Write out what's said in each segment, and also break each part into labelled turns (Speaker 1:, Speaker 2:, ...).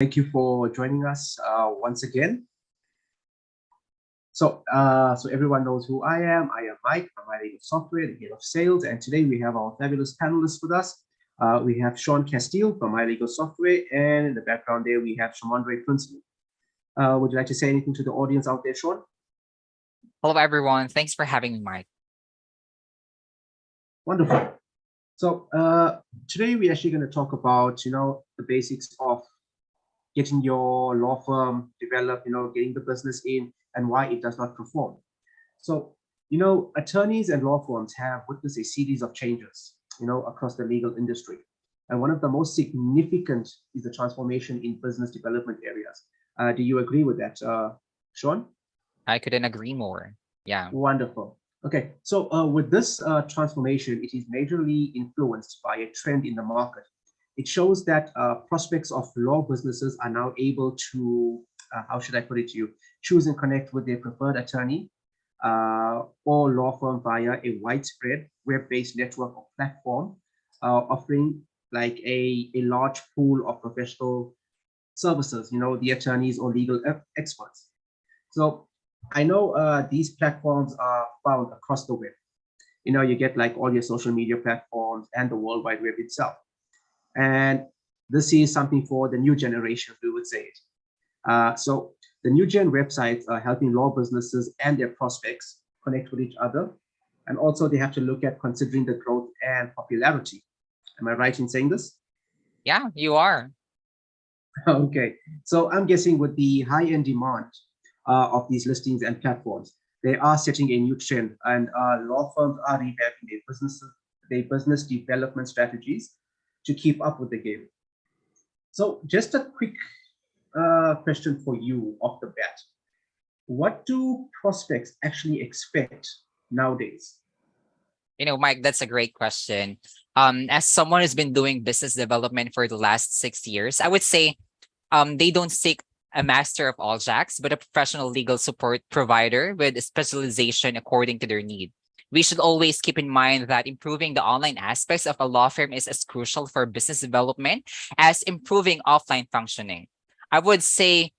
Speaker 1: Thank you for joining us once again. So everyone knows who I am. I am Mike from My Legal Software, the head of sales, and today we have our fabulous panelists with us. We have Sean Castile from My Legal Software, and in the background there we have Shamondre Prinsley. Would you like to say anything to the audience out there, Sean?
Speaker 2: Hello, everyone. Thanks for having me, Mike.
Speaker 1: Wonderful. So today we're actually going to talk about, the basics of getting your law firm developed, getting the business in and why it does not perform. So, attorneys and law firms have witnessed a series of changes, across the legal industry. And one of the most significant is the transformation in business development areas. Do you agree with that, Sean?
Speaker 2: I couldn't agree more. Yeah.
Speaker 1: Wonderful. Okay, so with this transformation, it is majorly influenced by a trend in the market. It shows that prospects of law businesses are now able to, how should I put it to you, choose and connect with their preferred attorney or law firm via a widespread web-based network or platform, offering like a large pool of professional services, the attorneys or legal experts. So I know these platforms are found across the web. You get like all your social media platforms and the World Wide Web itself. And this is something for the new generation, we would say it. So the new gen websites are helping law businesses and their prospects connect with each other. And also they have to look at considering the growth and popularity. Am I right in saying this?
Speaker 2: Yeah, you are.
Speaker 1: Okay, so I'm guessing with the high-end demand of these listings and platforms, they are setting a new trend, and law firms are revamping their business development strategies to keep up with the game. So just a quick question for you off the bat. What do prospects actually expect nowadays?
Speaker 2: Mike, that's a great question. As someone who's been doing business development for the last 6 years, I would say they don't seek a master of all jacks, but a professional legal support provider with a specialization according to their need. We should always keep in mind that improving the online aspects of a law firm is as crucial for business development as improving offline functioning. I would say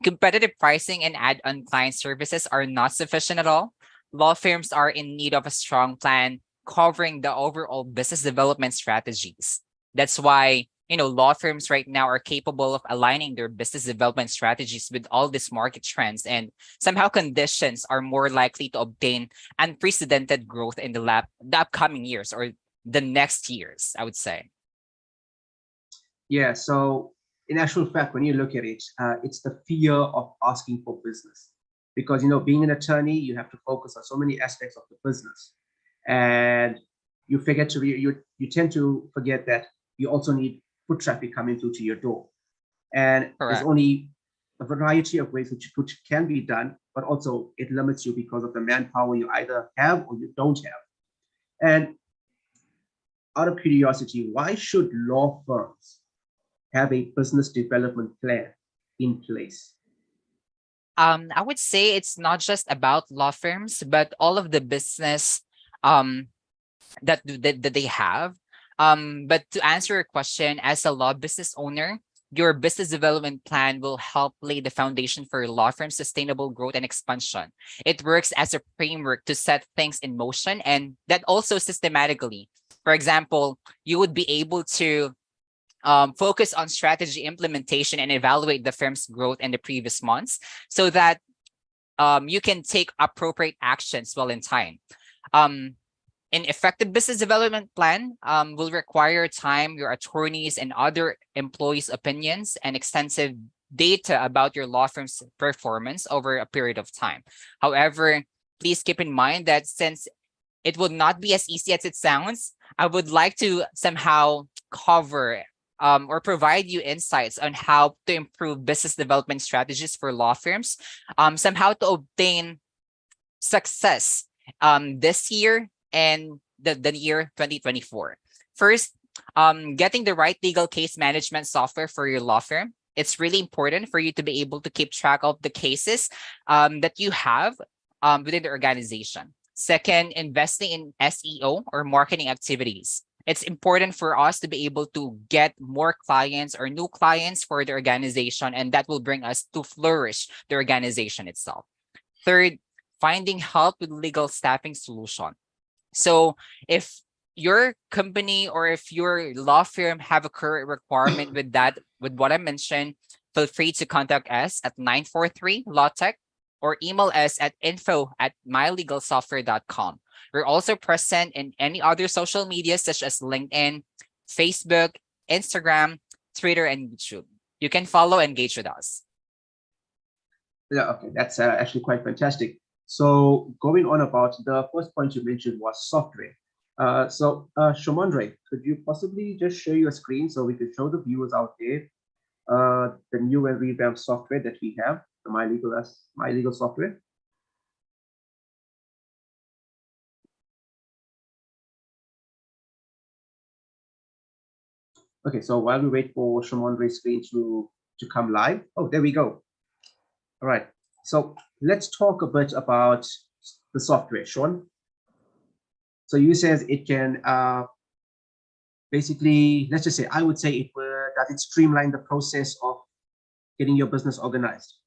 Speaker 2: competitive pricing and add-on client services are not sufficient at all. Law firms are in need of a strong plan covering the overall business development strategies. That's why law firms right now are capable of aligning their business development strategies with all these market trends, and somehow conditions are more likely to obtain unprecedented growth in the upcoming years or the next years, I would say.
Speaker 1: Yeah, so in actual fact, when you look at it, it's the fear of asking for business. Because, being an attorney, you have to focus on so many aspects of the business. And you tend to forget that you also need foot traffic coming through to your door. And there's
Speaker 2: Correct.
Speaker 1: only a variety of ways which can be done, but also it limits you because of the manpower you either have or you don't have. And out of curiosity, why should law firms have a business development plan in place?
Speaker 2: I would say it's not just about law firms, but all of the business um that they have. But to answer your question, as a law business owner, your business development plan will help lay the foundation for your law firm's sustainable growth and expansion. It works as a framework to set things in motion, and that also systematically. For example, you would be able to focus on strategy implementation and evaluate the firm's growth in the previous months so that you can take appropriate actions well in time. Um, an effective business development plan will require time, your attorneys and other employees' opinions, and extensive data about your law firm's performance over a period of time. However, please keep in mind that since it would not be as easy as it sounds, I would like to somehow cover or provide you insights on how to improve business development strategies for law firms, somehow to obtain success this year and the year 2024. First, getting the right legal case management software for your law firm. It's really important for you to be able to keep track of the cases that you have within the organization. Second, investing in SEO or marketing activities. it's important for us to be able to get more clients or new clients for the organization, and that will bring us to flourish the organization itself. Third, finding help with legal staffing solution. So if your company or if your law firm have a current requirement with that, with what I mentioned, feel free to contact us at 943 Law Tech or email us at info@mylegalsoftware.com. We're also present in any other social media such as LinkedIn, Facebook, Instagram, Twitter, and YouTube. You can follow and engage with us.
Speaker 1: Yeah, okay, that's actually quite fantastic. So going on about the first point you mentioned was software. Shomondre, could you possibly just share your screen so we could show the viewers out there the new and revamped software that we have, the My Legal software? Okay, so while we wait for Shomondre's screen to come live, oh, there we go. All right, so let's talk a bit about the software, Sean. So you says it can basically, let's just say, I would say does it streamline the process of getting your business organized?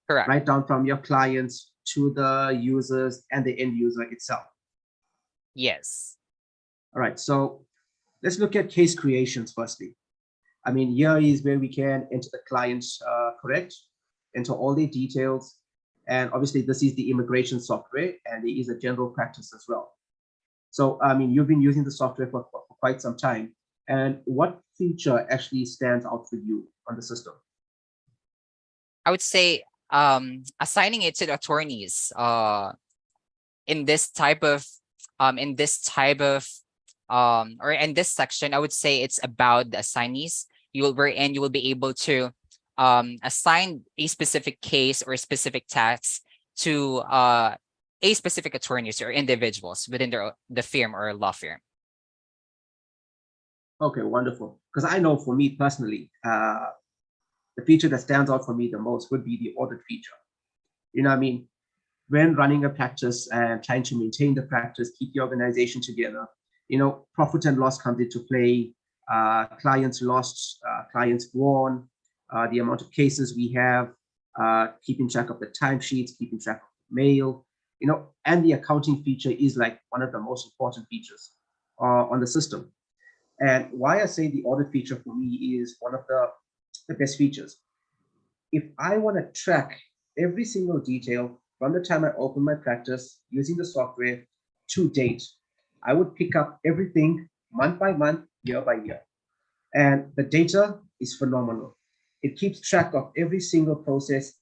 Speaker 2: Correct.
Speaker 1: Right down from your clients to the users and the end user itself.
Speaker 2: Yes.
Speaker 1: All right, so let's look at case creations firstly. I mean, here is where we can enter the client's correct, enter all the details. And obviously this is the immigration software and there is a general practice as well. So, I mean, you've been using the software for quite some time. And what feature actually stands out for you on the system?
Speaker 2: I would say assigning it to the attorneys in this type of or in this section, I would say it's about the assignees. You will be able to assign a specific case or a specific task to a specific attorneys or individuals within the firm or law firm.
Speaker 1: Okay, wonderful. Because I know for me personally, the feature that stands out for me the most would be the audit feature. You know what I mean? When running a practice and trying to maintain the practice, keep the organization together, you know, profit and loss comes into play, clients lost, clients won, the amount of cases we have, keeping track of the timesheets, keeping track of the mail, you know, and the accounting feature is like one of the most important features on the system. And why I say the audit feature for me is one of the best features. If I want to track every single detail from the time I open my practice using the software to date, I would pick up everything month by month, year by year. And the data is phenomenal. It keeps track of every single process,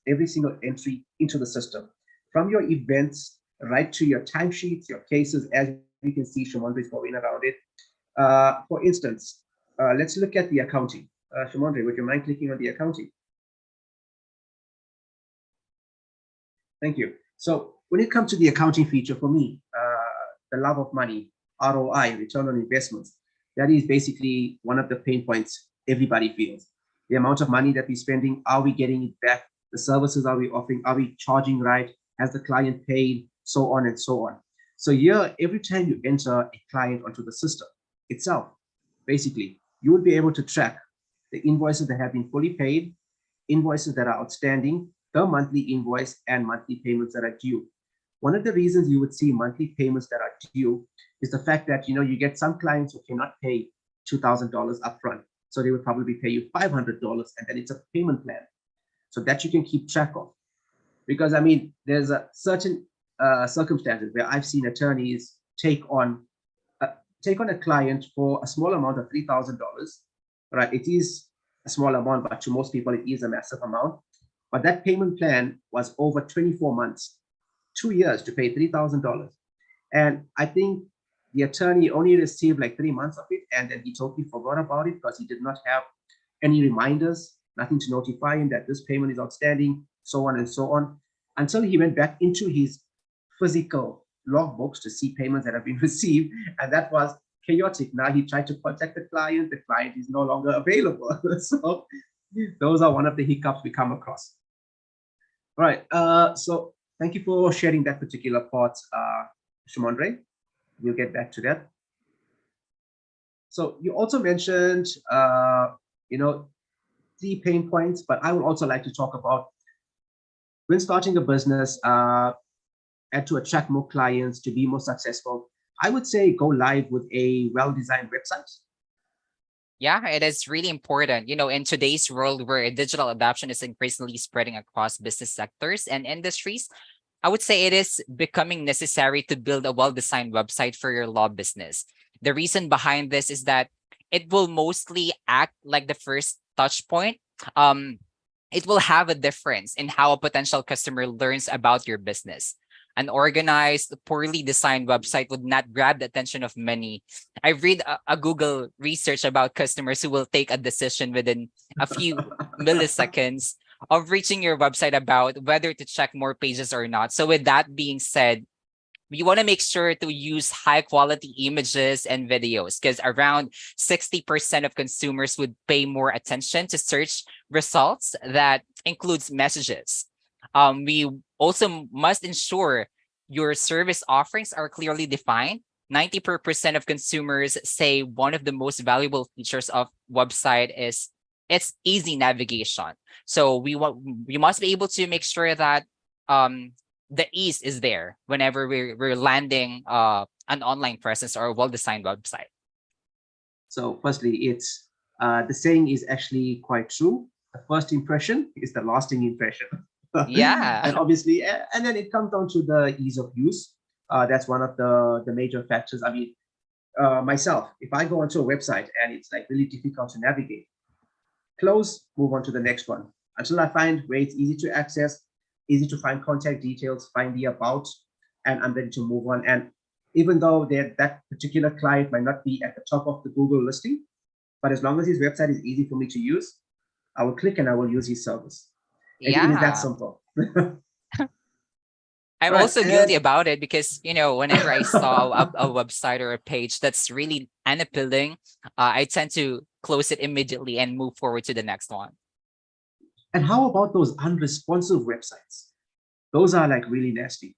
Speaker 1: every single entry into the system, from your events right to your timesheets, your cases, as you can see, Shomondre is going around it. For instance, let's look at the accounting. Shomondre, would you mind clicking on the accounting? Thank you. So when it comes to the accounting feature, for me, the love of money, ROI, return on investments, that is basically one of the pain points everybody feels. The amount of money that we're spending, are we getting it back? The services are we offering? Are we charging right? Has the client paid? So on and so on. So here, every time you enter a client onto the system itself, basically, you will be able to track the invoices that have been fully paid, invoices that are outstanding, the monthly invoice, and monthly payments that are due. One of the reasons you would see monthly payments that are due is the fact that, you know, you get some clients who cannot pay $2,000 upfront. So they would probably pay you $500 and then it's a payment plan. So that you can keep track of. Because I mean, there's a certain circumstances where I've seen attorneys take on a client for a small amount of $3,000, right? It is a small amount, but to most people, it is a massive amount. But that payment plan was over 24 months, 2 years to pay $3,000. And I think the attorney only received like 3 months of it, and then he totally forgot about it because he did not have any reminders, nothing to notify him that this payment is outstanding, so on and so on, until he went back into his physical logbooks to see payments that have been received, and that was chaotic. Now he tried to contact the client is no longer available. So those are one of the hiccups we come across. All right, so thank you for sharing that particular part, Shomondre. We'll get back to that. So you also mentioned, you know, 3 pain points, but I would also like to talk about when starting a business and to attract more clients, to be more successful. I would say go live with a well-designed website.
Speaker 2: Yeah, it is really important. In today's world where digital adoption is increasingly spreading across business sectors and industries, I would say it is becoming necessary to build a well-designed website for your law business. The reason behind this is that it will mostly act like the first touch point. Um, it will have a difference in how a potential customer learns about your business. An organized, poorly designed website would not grab the attention of many. I read a Google research about customers who will take a decision within a few milliseconds of reaching your website about whether to check more pages or not. So, with that being said, we want to make sure to use high quality images and videos because around 60% of consumers would pay more attention to search results that includes messages. We also must ensure your service offerings are clearly defined. 90% of consumers say one of the most valuable features of website is its easy navigation. So we must be able to make sure that um the ease is there whenever we're landing an online presence or a well-designed website.
Speaker 1: So firstly, it's the saying is actually quite true. The first impression is the lasting impression.
Speaker 2: Yeah.
Speaker 1: And obviously, and then it comes down to the ease of use. That's one of the major factors. I mean, myself, if I go onto a website and it's like really difficult to navigate, close, move on to the next one until I find where it's easy to access, easy to find contact details, find the about, and I'm ready to move on. And even though that particular client might not be at the top of the Google listing, but as long as his website is easy for me to use, I will click and I will use his service. It is that
Speaker 2: Yeah.
Speaker 1: simple. All
Speaker 2: I'm
Speaker 1: right.
Speaker 2: also guilty
Speaker 1: And
Speaker 2: about it because, whenever I saw a website or a page that's really unappealing, I tend to close it immediately and move forward to the next one.
Speaker 1: and how about those unresponsive websites? Those are like really nasty.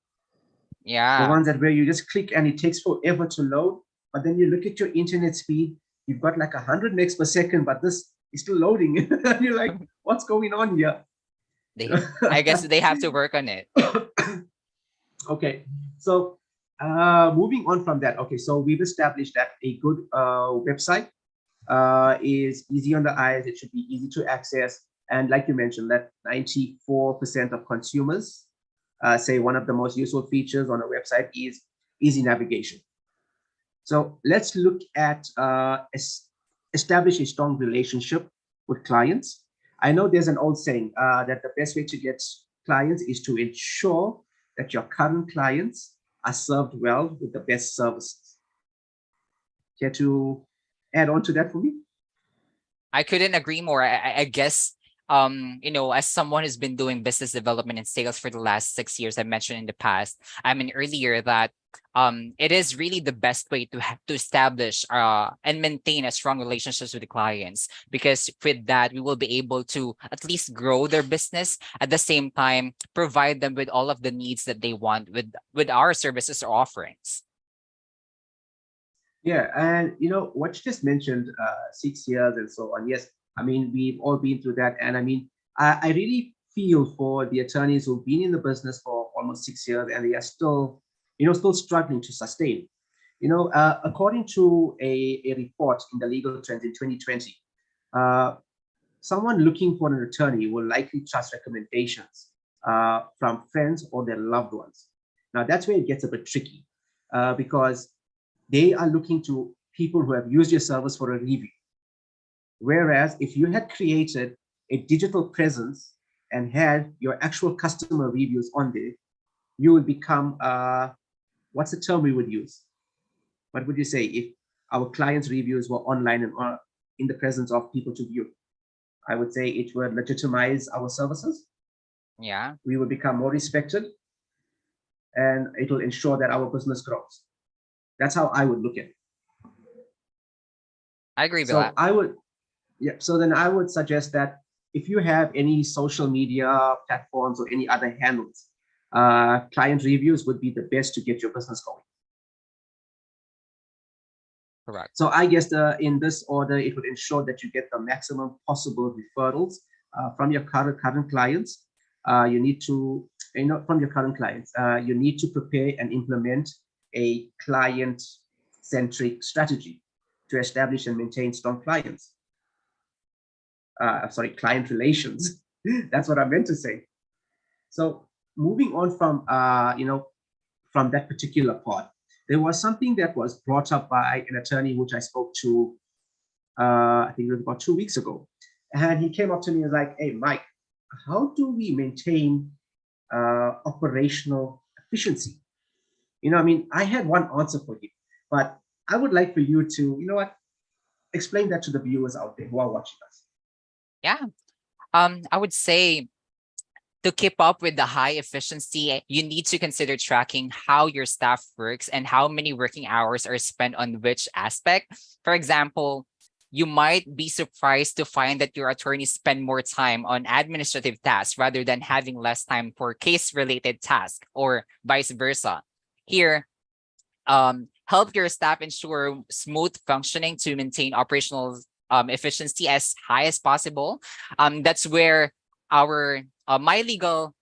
Speaker 1: The
Speaker 2: Yeah.
Speaker 1: ones that where you just click and it takes forever to load, but then you look at your internet speed, you've got like 100 megs per second, but this is still loading. You're like, what's going on here?
Speaker 2: I guess they have to work on it.
Speaker 1: Okay, so moving on from that. Okay, so we've established that a good website is easy on the eyes. It should be easy to access. And like you mentioned, that 94% of consumers say one of the most useful features on a website is easy navigation. So let's look at establish a strong relationship with clients. I know there's an old saying that the best way to get clients is to ensure that your current clients are served well with the best services. Care to add on to that for me?
Speaker 2: I couldn't agree more. I guess, as someone who's been doing business development and sales for the last 6 years, I mentioned in the past, I mean earlier that it is really the best way to establish and maintain a strong relationships with the clients because with that we will be able to at least grow their business at the same time provide them with all of the needs that they want with our services or offerings.
Speaker 1: Yeah, and you know what you just mentioned, 6 years and so on. Yes, I mean we've all been through that, and I mean I really feel for the attorneys who've been in the business for almost 6 years and they are still, still struggling to sustain. According to a report in the Legal Trends in 2020, uh, someone looking for an attorney will likely trust recommendations from friends or their loved ones. Now that's where it gets a bit tricky because they are looking to people who have used your service for a review. Whereas if you had created a digital presence and had your actual customer reviews on there, you would become, what's the term we would use? What would you say if our clients' reviews were online and in the presence of people to view? I would say it would legitimize our services.
Speaker 2: Yeah,
Speaker 1: We will become more respected and it will ensure that our business grows. That's how I would look at it.
Speaker 2: I agree with
Speaker 1: So
Speaker 2: that.
Speaker 1: I would, yeah. So then I would suggest that if you have any social media platforms or any other handles, client reviews would be the best to get your business going.
Speaker 2: Correct.
Speaker 1: So I guess in this order, it would ensure that you get the maximum possible referrals from your current clients. You need to, from your current clients, you need to prepare and implement a client-centric strategy to establish and maintain strong clients. Sorry, client relations. That's what I meant to say. So moving on from, from that particular part, there was something that was brought up by an attorney which I spoke to, I think it was about 2 weeks ago. And he came up to me and was like, hey, Mike, how do we maintain operational efficiency? I mean, I had one answer for you, but I would like for you to, explain that to the viewers out there who are watching us.
Speaker 2: Yeah. I would say, to keep up with the high efficiency, you need to consider tracking how your staff works and how many working hours are spent on which aspect. For example, you might be surprised to find that your attorneys spend more time on administrative tasks rather than having less time for case-related tasks, or vice versa. Here, help your staff ensure smooth functioning to maintain operational efficiency as high as possible. That's where our my legal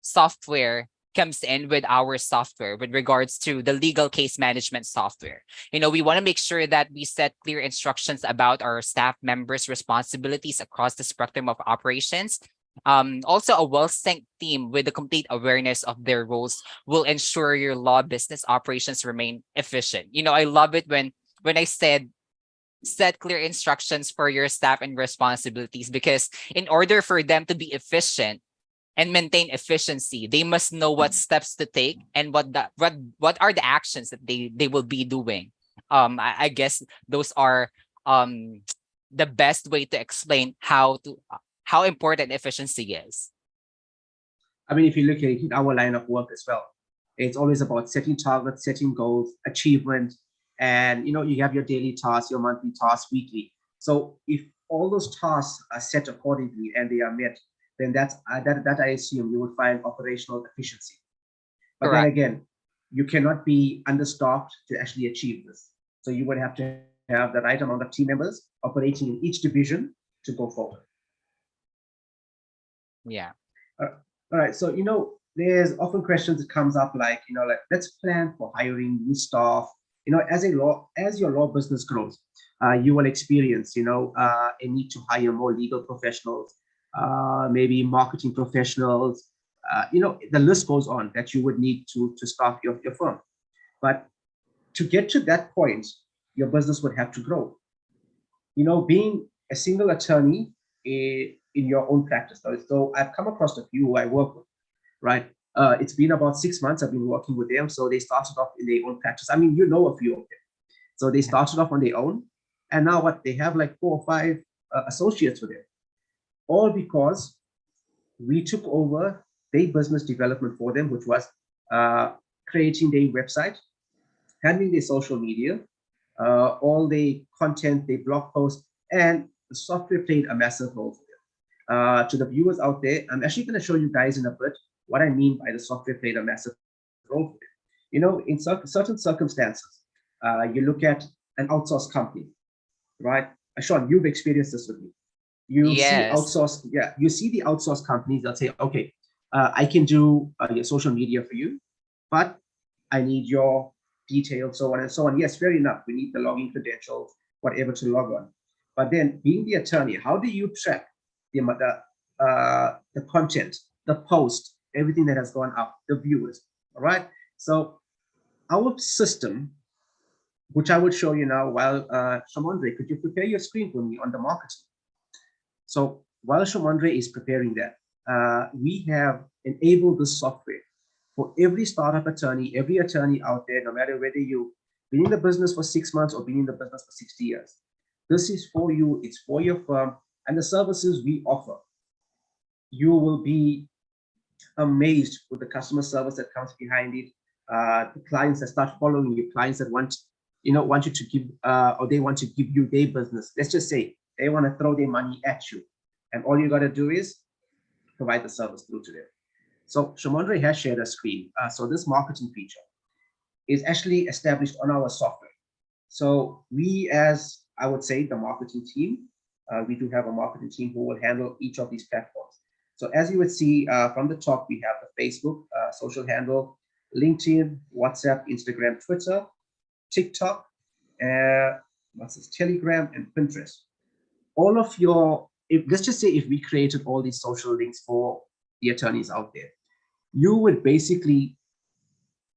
Speaker 2: software comes in with our software with regards to the legal case management software. We want to make sure that we set clear instructions about our staff members' responsibilities across the spectrum of operations. Also, a well-synced team with a complete awareness of their roles will ensure your law business operations remain efficient. I love it when I said set clear instructions for your staff and responsibilities, because in order for them to be efficient and maintain efficiency, they must know what steps to take and what are the actions that they will be doing. I guess those are the best way to explain how important efficiency is.
Speaker 1: I mean, if you look at it in our line of work as well, it's always about setting targets, setting goals, achievement, and you have your daily tasks, your monthly tasks, weekly. So if all those tasks are set accordingly and they are met, then that I assume you would find operational efficiency. But
Speaker 2: Correct.
Speaker 1: then again, you cannot be understaffed to actually achieve this. So you would have to have the right amount of team members operating in each division to go forward.
Speaker 2: Yeah.
Speaker 1: All right. So, there's often questions that comes up like, let's plan for hiring new staff. As your law business grows, you will experience, a need to hire more legal professionals, maybe marketing professionals. The list goes on that you would need to staff your firm. But to get to that point, your business would have to grow. Being a single attorney in your own practice. So I've come across a few who I work with, right? It's been about 6 months I've been working with them. So they started off in their own practice. I mean, a few of them. So they started off on their own. And now what? They have like 4 or 5 associates with them. All because we took over their business development for them, which was creating their website, handling their social media, all the content, the blog posts, and the software played a massive role for them. To the viewers out there, I'm actually going to show you guys in a bit what I mean by the software played a massive role for them. In certain circumstances, you look at an outsourced company, right? Sean, you've experienced this with me. You see
Speaker 2: Yes.
Speaker 1: you see the outsourced companies that say, okay, I can do your social media for you, but I need your details, so on and so on. Yes, fair enough. We need the login credentials, whatever to log on. But then being the attorney, how do you track the content, the post, everything that has gone up, the viewers, all right? So our system, which I will show you now while, Shamondre, could you prepare your screen for me on the marketing? So while Shamondre is preparing that, we have enabled this software for every startup attorney, every attorney out there, no matter whether you've been in the business for 6 months or been in the business for 60 years. This is for you, it's for your firm, and the services we offer. You will be amazed with the customer service that comes behind it. The clients that start following you, clients that want you to give, or they want to give you their business. Let's just say they want to throw their money at you, and all you got to do is provide the service through to them. So Shamondre has shared a screen. So this marketing feature is actually established on our software. So we, as I would say, the marketing team, we do have a marketing team who will handle each of these platforms. So as you would see from the top, we have the Facebook social handle, LinkedIn, WhatsApp, Instagram, Twitter, TikTok, what's this, Telegram, and Pinterest. All of your, let's just say if we created all these social links for the attorneys out there, you would basically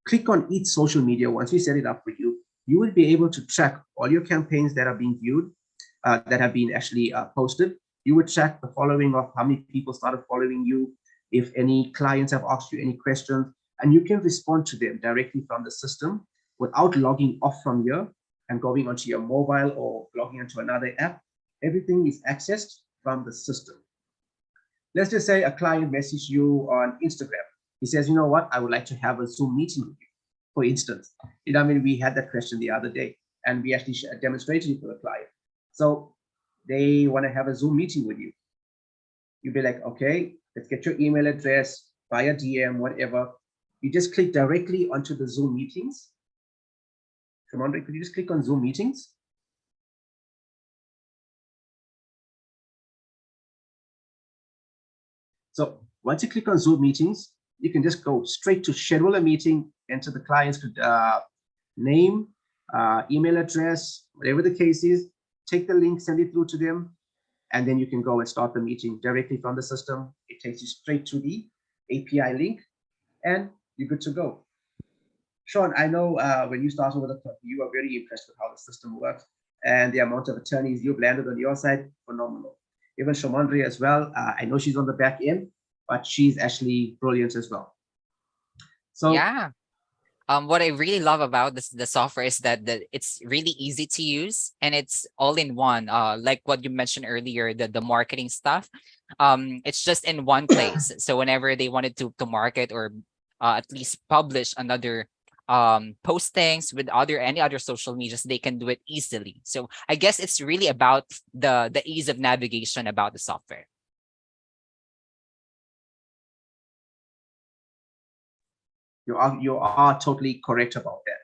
Speaker 1: click on each social media. Once we set it up for you, you will be able to track all your campaigns that are being viewed, that have been actually posted. You would track the following of how many people started following you, if any clients have asked you any questions, and you can respond to them directly from the system without logging off from here and going onto your mobile or logging into another app. Everything is accessed from the system. Let's just say a client messages you on Instagram. He says, you know what, I would like to have a Zoom meeting with you, for instance. You know, I mean, we had that question the other day, and we actually demonstrated it for the client. So they want to have a Zoom meeting with you. You'd be like, okay, let's get your email address via DM, whatever. You just click directly onto the Zoom meetings. Shamandre, could you just click on Zoom meetings? So once you click on Zoom meetings, you can just go straight to schedule a meeting, enter the client's name, email address, whatever the case is, take the link, send it through to them, and then you can go and start the meeting directly from the system. It takes you straight to the API link, and you're good to go. Sean, I know when you started with the club, you were very impressed with how the system works and the amount of attorneys you've landed on your side, phenomenal. Even Shamandri as well. I know she's on the back end, but she's actually brilliant as well. So
Speaker 2: Yeah. What I really love about the software is that it's really easy to use and it's all in one. Like what you mentioned earlier, the marketing stuff. It's just in one place. So whenever they wanted to market or at least publish another postings with any other social medias, they can do it easily. So I guess it's really about the ease of navigation about the software.
Speaker 1: you are totally correct about that.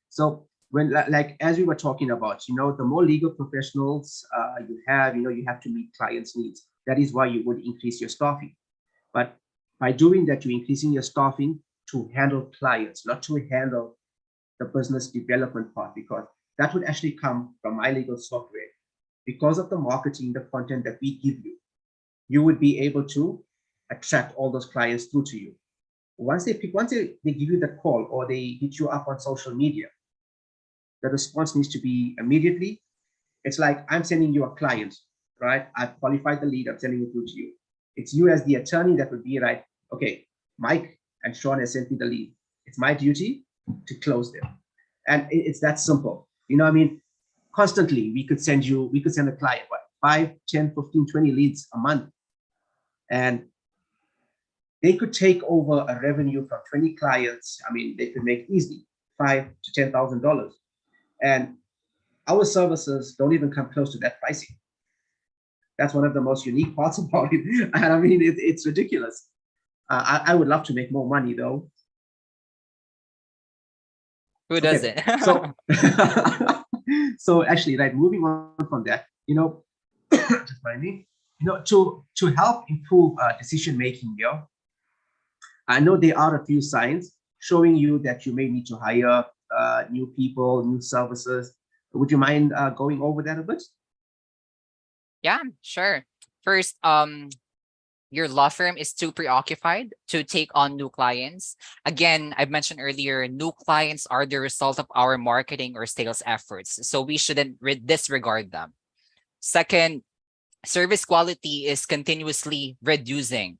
Speaker 1: So when, like as we were talking about, you know, the more legal professionals you have, you know, you have to meet clients' needs. That is why you would increase your staffing. But by doing that, you're increasing your staffing to handle clients, not to handle the business development part, because that would actually come from my legal software. Because of the marketing, the content that we give you, you would be able to attract all those clients through to you. Once they give you the call or they hit you up on social media, the response needs to be immediately. It's like I'm sending you a client, right? I've qualified the lead, I'm sending it through to you. It's you as the attorney that would be right, okay, Mike and Sean has sent me the lead. It's my duty to close them. And it's that simple. You know what I mean? Constantly, we could send a client, what, 5, 10, 15, 20 leads a month. And they could take over a revenue from 20 clients. I mean, they could make easily $5,000 to $10,000. And our services don't even come close to that pricing. That's one of the most unique parts about it. And I mean, it's ridiculous. I would love to make more money though.
Speaker 2: Who
Speaker 1: Okay,
Speaker 2: doesn't?
Speaker 1: so so actually, right, moving on from that, you know, just mind me, you know, to help improve decision making here, I know there are a few signs showing you that you may need to hire new people, new services. Would you mind going over that a bit?
Speaker 2: Yeah, sure. First, your law firm is too preoccupied to take on new clients. Again, I've mentioned earlier, new clients are the result of our marketing or sales efforts, so we shouldn't disregard them. Second, service quality is continuously reducing.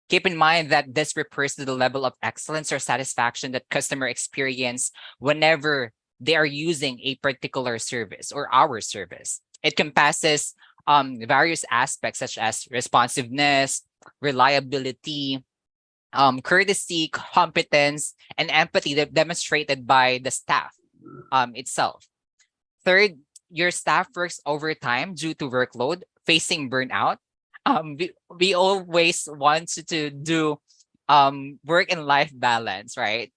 Speaker 2: Keep in mind that this refers to the level of excellence or satisfaction that customer experience whenever they are using a particular service or our service. It encompasses various aspects such as responsiveness, reliability, courtesy, competence, and empathy that demonstrated by the staff itself. Third, your staff works overtime due to workload, facing burnout. We always want to do work and life balance, right?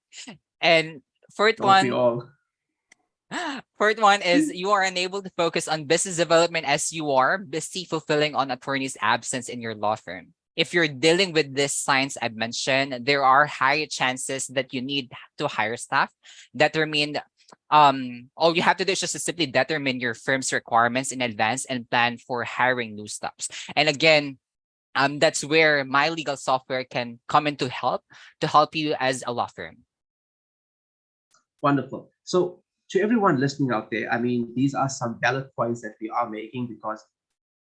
Speaker 2: And fourth
Speaker 1: Don't we
Speaker 2: one,
Speaker 1: all?
Speaker 2: Fourth one is you are unable to focus on business development as you are busy fulfilling on attorney's absence in your law firm. If you're dealing with these signs I've mentioned, there are high chances that you need to hire staff. Determine all you have to do is just to simply determine your firm's requirements in advance and plan for hiring new staffs. And again, that's where my legal software can come in to help you as a law firm.
Speaker 1: Wonderful. So to everyone listening out there, I mean, these are some valid points that we are making because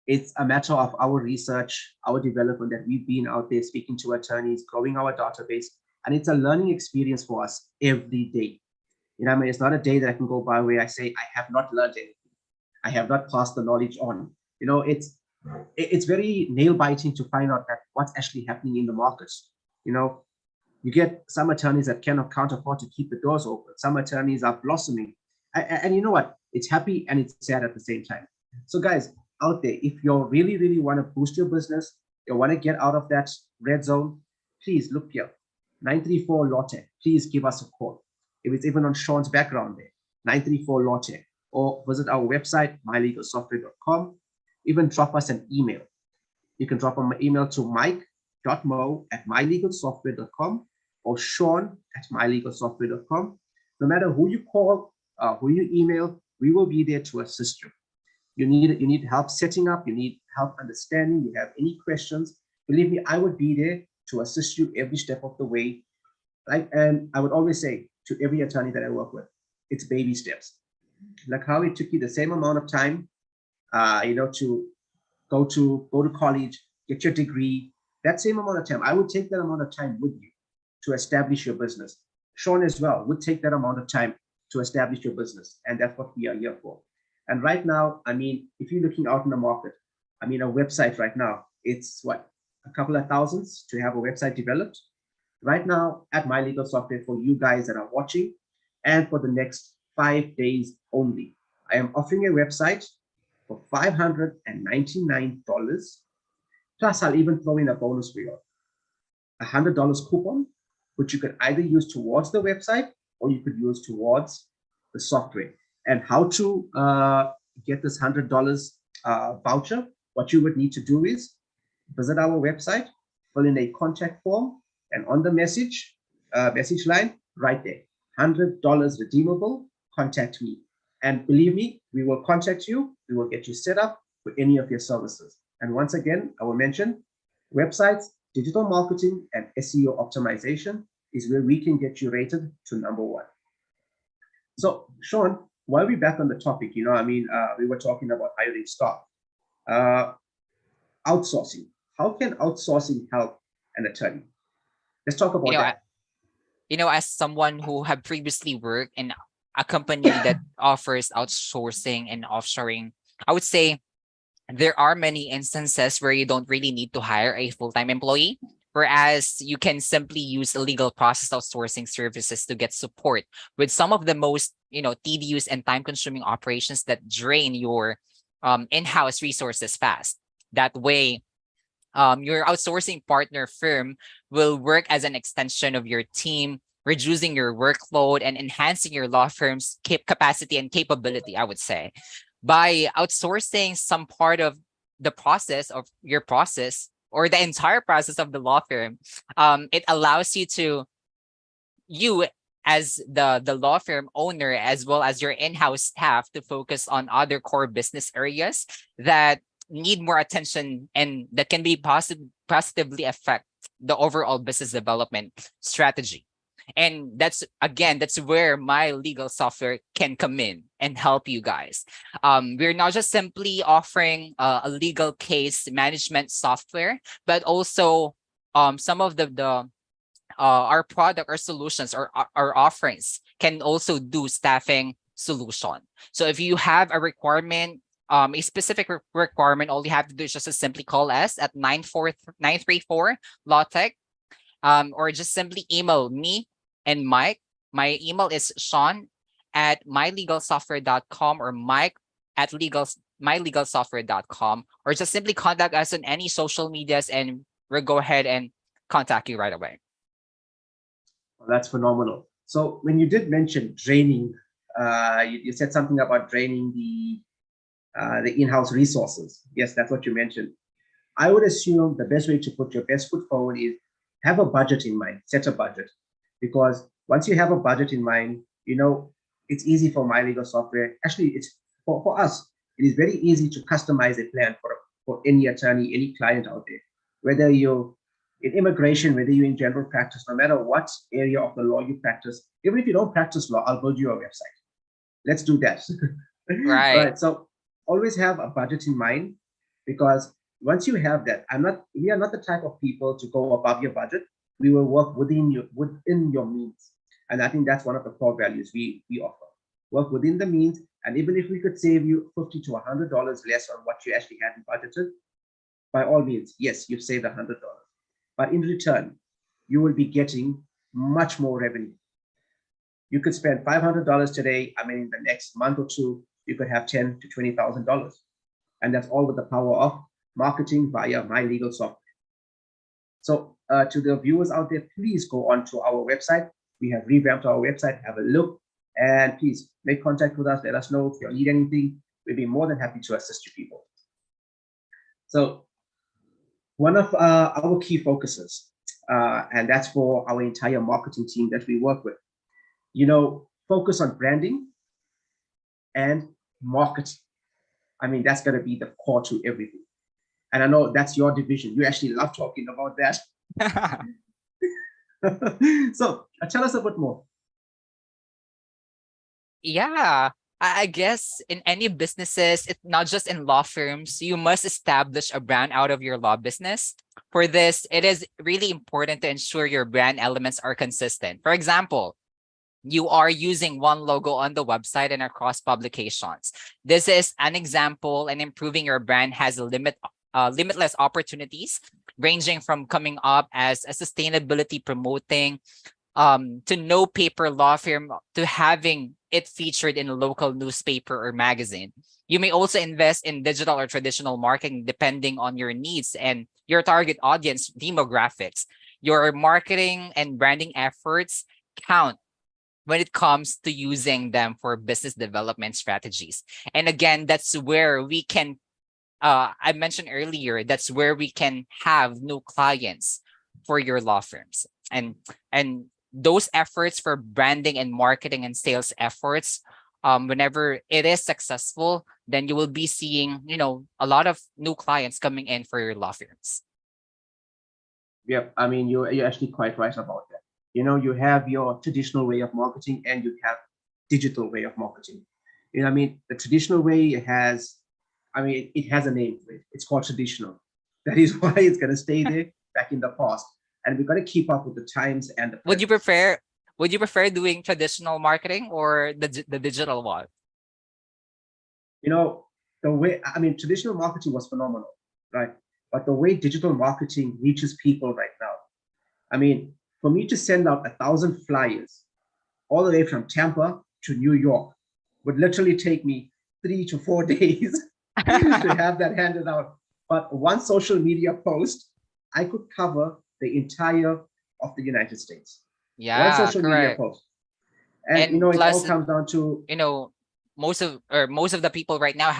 Speaker 1: it's a matter of our research, our development that we've been out there speaking to attorneys, growing our database, and it's a learning experience for us every day. You know, I mean, it's not a day that I can go by where I say I have not learned anything, I have not passed the knowledge on. You know, it's very nail biting to find out that what's actually happening in the markets. You know, you get some attorneys that can't afford to keep the doors open. Some attorneys are blossoming, and you know what? It's happy and it's sad at the same time. So, guys out there, if you really, really want to boost your business, you want to get out of that red zone, please look here. 934 Law Tech. Please give us a call. If it's even on Sean's background there, 934 Law Tech, or visit our website, mylegalsoftware.com. Even drop us an email. You can drop an email to mike.mo@mylegalsoftware.com or sean@mylegalsoftware.com. No matter who you call, who you email, we will be there to assist you. You need help setting up, you need help understanding, you have any questions, believe me, I would be there to assist you every step of the way. Right? And I would always say to every attorney that I work with, it's baby steps. Like how it took you the same amount of time, to go to college, get your degree, that same amount of time. I would take that amount of time with you to establish your business. Sean as well would take that amount of time to establish your business. And that's what we are here for. And right now, I mean, if you're looking out in the market, I mean, a website right now, it's what, a couple of thousands to have a website developed. Right now at My Legal Software, for you guys that are watching, and for the next 5 days only, I am offering a website for $599. Plus, I'll even throw in a bonus for you, $100 coupon, which you can either use towards the website or you could use towards the software. And how to get this $100 voucher, what you would need to do is visit our website, fill in a contact form, and on the message line, right there, $100 redeemable, contact me. And believe me, we will contact you. We will get you set up for any of your services. And once again, I will mention websites, digital marketing, and SEO optimization is where we can get you rated to #1. So, Sean, while we're back on the topic, we were talking about hiring staff. Outsourcing. How can outsourcing help an attorney? Let's talk about that.
Speaker 2: As someone who have previously worked in a company that offers outsourcing and offshoring, I would say there are many instances where you don't really need to hire a full-time employee, whereas you can simply use legal process outsourcing services to get support with some of the most, tedious and time-consuming operations that drain your in-house resources fast. That way, your outsourcing partner firm will work as an extension of your team, reducing your workload and enhancing your law firm's capacity and capability, I would say. By outsourcing some part of the process of your process or the entire process of the law firm, it allows you as the law firm owner, as well as your in-house staff, to focus on other core business areas that need more attention and that can be positively affect the overall business development strategy. And that's where my legal software can come in and help you guys. We're not just simply offering a legal case management software, but also some of our product or solutions or our offerings can also do staffing solution. So if you have a requirement, a specific requirement, all you have to do is just to simply call us at 934 LawTech, or just simply email me and Mike. My email is sean@mylegalsoftware.com or mike@mylegalsoftware.com, or just simply contact us on any social medias and we'll go ahead and contact you right away.
Speaker 1: Well, that's phenomenal. So when you did mention draining You said something about draining the in-house resources. Yes, that's what you mentioned. I would assume the best way to put your best foot forward is have a budget in mind, set a budget. Because once you have a budget in mind, it's easy for my legal software. Actually, it's for us, it is very easy to customize a plan for any attorney, any client out there. Whether you're in immigration, whether you're in general practice, no matter what area of the law you practice, even if you don't practice law, I'll build you a website. Let's do that.
Speaker 2: Right.
Speaker 1: Right. So always have a budget in mind, because once you have that, we are not the type of people to go above your budget. We will work within your means. And I think that's one of the core values we offer. Work within the means. And even if we could save you $50 to $100 less on what you actually had budgeted, by all means, yes, you've saved $100. But in return, you will be getting much more revenue. You could spend $500 today. I mean, in the next month or two, you could have $10,000 to $20,000. And that's all with the power of marketing via my legal software. So to the viewers out there, please go on to our website. We have revamped our website. Have a look, and please make contact with us. Let us know if you need anything. We'll be more than happy to assist you people. So one of our key focuses, and that's for our entire marketing team that we work with, focus on branding and marketing. I mean, that's going to be the core to everything. And I know that's your division. You actually love talking about that. So tell us a bit more.
Speaker 2: Yeah, I guess in any businesses, not just in law firms, you must establish a brand out of your law business. For this, it is really important to ensure your brand elements are consistent. For example, you are using one logo on the website and across publications. This is an example, and improving your brand has limitless opportunities, ranging from coming up as a sustainability promoting to no paper law firm to having it featured in a local newspaper or magazine. You may also invest in digital or traditional marketing depending on your needs and your target audience demographics. Your marketing and branding efforts count when it comes to using them for business development strategies. And again, that's where we can, I mentioned earlier, that's where we can have new clients for your law firms. And those efforts for branding and marketing and sales efforts, whenever it is successful, then you will be seeing, a lot of new clients coming in for your law firms.
Speaker 1: Yep, I mean, you're actually quite right about that. You have your traditional way of marketing and you have digital way of marketing. I mean, the traditional way it has a name for it. It's called traditional. That is why it's going to stay there back in the past. And we've got to keep up with the times and the
Speaker 2: Would you prefer doing traditional marketing or the digital one?
Speaker 1: Traditional marketing was phenomenal, right? But the way digital marketing reaches people right now, I mean, for me to send out 1,000 flyers all the way from Tampa to New York would literally take me 3 to 4 days to have that handed out. But one social media post, I could cover the entire of the United States. One
Speaker 2: Yeah,
Speaker 1: social media
Speaker 2: correct.
Speaker 1: post. And
Speaker 2: And
Speaker 1: it all
Speaker 2: plus,
Speaker 1: comes down to,
Speaker 2: most of the people right now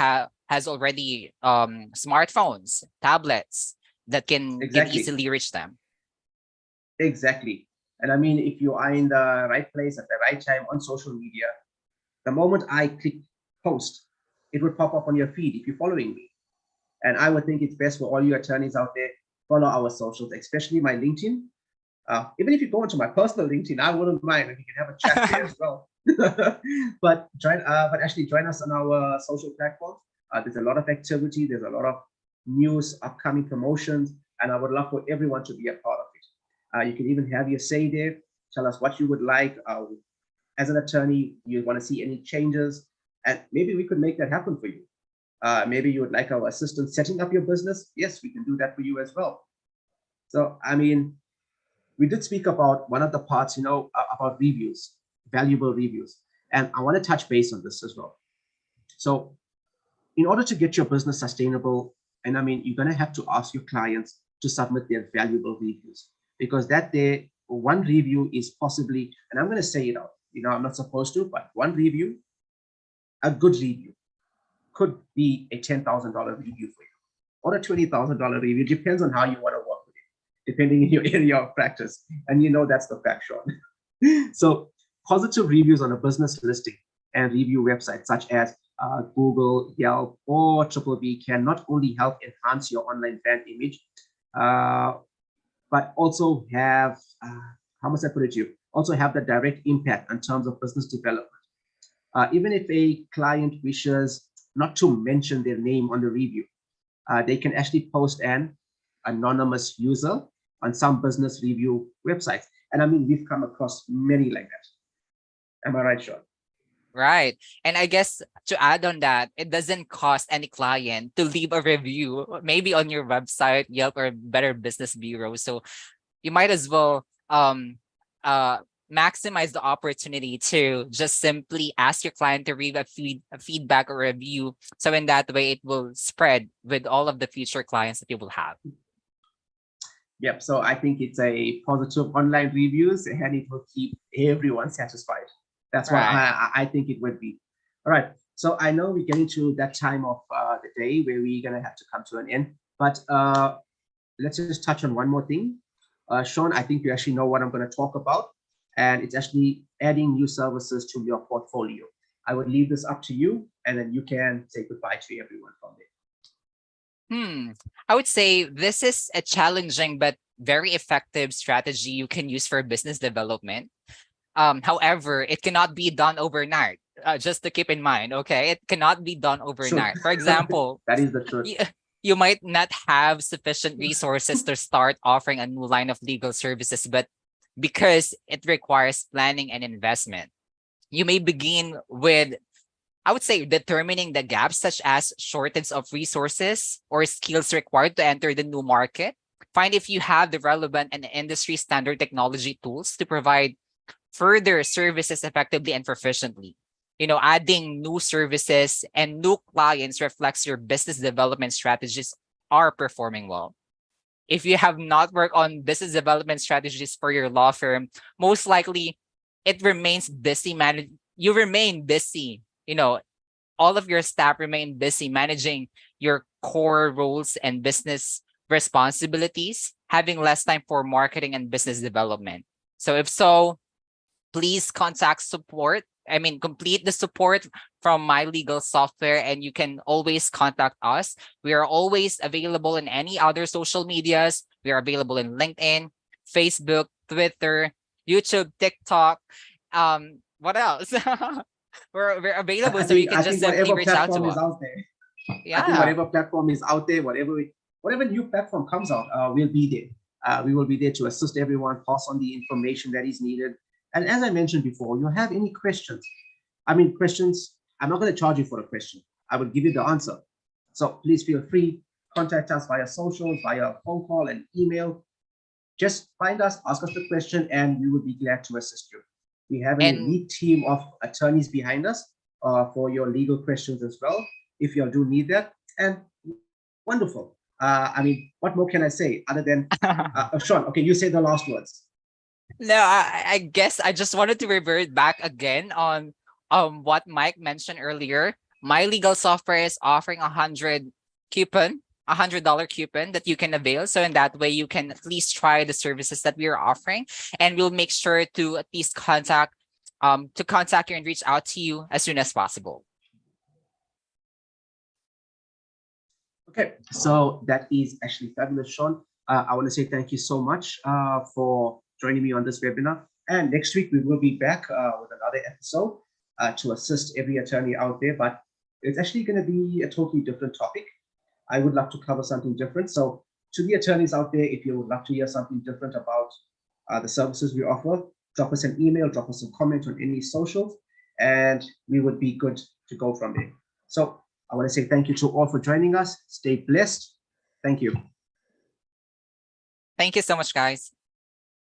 Speaker 2: has already smartphones, tablets that can
Speaker 1: exactly.
Speaker 2: easily reach them.
Speaker 1: Exactly. And I mean, if you are in the right place at the right time on social media, the moment I click post, it would pop up on your feed if you're following me. And I would think it's best for all you attorneys out there, follow our socials, especially my LinkedIn. Even if you go into my personal LinkedIn, I wouldn't mind if you can have a chat there as well. but actually join us on our social platforms. There's a lot of activity. There's a lot of news, upcoming promotions, and I would love for everyone to be a part of it. You can even have your say there. Tell us what you would like. As an attorney, you want to see any changes, and maybe we could make that happen for you. Maybe you would like our assistance setting up your business. Yes, we can do that for you as well. So, I mean, we did speak about one of the parts, about reviews, valuable reviews. And I want to touch base on this as well. So in order to get your business sustainable, and I mean, you're going to have to ask your clients to submit their valuable reviews, because that there one review is possibly, and I'm going to say it out, I'm not supposed to, but one review, a good review, could be a $10,000 review for you, or a $20,000 review. Depends on how you want to work with it, depending in your area of practice. And that's the fact, Sean. So positive reviews on a business listing and review websites such as Google, Yelp, or Triple B can not only help enhance your online brand image, but also have, how must I put it to you, also have the direct impact in terms of business development. Even if a client wishes not to mention their name on the review, they can actually post an anonymous user on some business review websites. And I mean, we've come across many like that. Am I right, Sean?
Speaker 2: Right. And I guess to add on that, it doesn't cost any client to leave a review, maybe on your website, Yelp, or Better Business Bureau. So you might as well maximize the opportunity to just simply ask your client to leave a feedback or review. So in that way, it will spread with all of the future clients that you will have.
Speaker 1: Yep. So I think it's a positive online reviews, and it will keep everyone satisfied. That's what I think it would be. All right. So I know we're getting to that time of the day where we're going to have to come to an end. But let's just touch on one more thing. Sean, I think you actually know what I'm going to talk about. And it's actually adding new services to your portfolio. I would leave this up to you, and then you can say goodbye to everyone from there.
Speaker 2: I would say this is a challenging but very effective strategy you can use for business development. However, it cannot be done overnight. Just to keep in mind, okay? It cannot be done overnight. For example,
Speaker 1: that is the truth.
Speaker 2: You might not have sufficient resources to start offering a new line of legal services, but because it requires planning and investment, you may begin with, I would say, determining the gaps such as shortage of resources or skills required to enter the new market. Find if you have the relevant and industry standard technology tools to provide further services effectively and proficiently. Adding new services and new clients reflects your business development strategies are performing well. If you have not worked on business development strategies for your law firm, most likely it remains busy. You remain busy. All of your staff remain busy managing your core roles and business responsibilities, having less time for marketing and business development. So if so, please contact support. Complete the support from My Legal Software, and you can always contact us. We are always available in any other social medias. We are available in LinkedIn, Facebook, Twitter, YouTube, TikTok. What else? we're available, so you can just simply reach out to us.
Speaker 1: Yeah. I think whatever platform is out there, whatever new platform comes out, we'll be there. We will be there to assist everyone, pass on the information that is needed. And as I mentioned before, you have any questions? Questions, I'm not going to charge you for a question. I will give you the answer. So please feel free, contact us via socials, via phone call and email. Just find us, ask us the question, and we will be glad to assist you. We have an elite team of attorneys behind us for your legal questions as well, if you do need that. And wonderful. What more can I say other than, Sean, okay, you say the last words.
Speaker 2: No, I guess I just wanted to revert back again on what Mike mentioned earlier. My Legal Software is offering $100 coupon that you can avail. So in that way, you can at least try the services that we are offering, and we'll make sure to at least contact you and reach out to you as soon as possible.
Speaker 1: Okay, so that is actually fabulous, Sean. I want to say thank you so much for joining me on this webinar. And next week, we will be back with another episode to assist every attorney out there. But it's actually going to be a totally different topic. I would love to cover something different. So to the attorneys out there, if you would love to hear something different about the services we offer, drop us an email, drop us a comment on any socials, and we would be good to go from there. So I want to say thank you to all for joining us. Stay blessed. Thank you.
Speaker 2: Thank you so much, guys.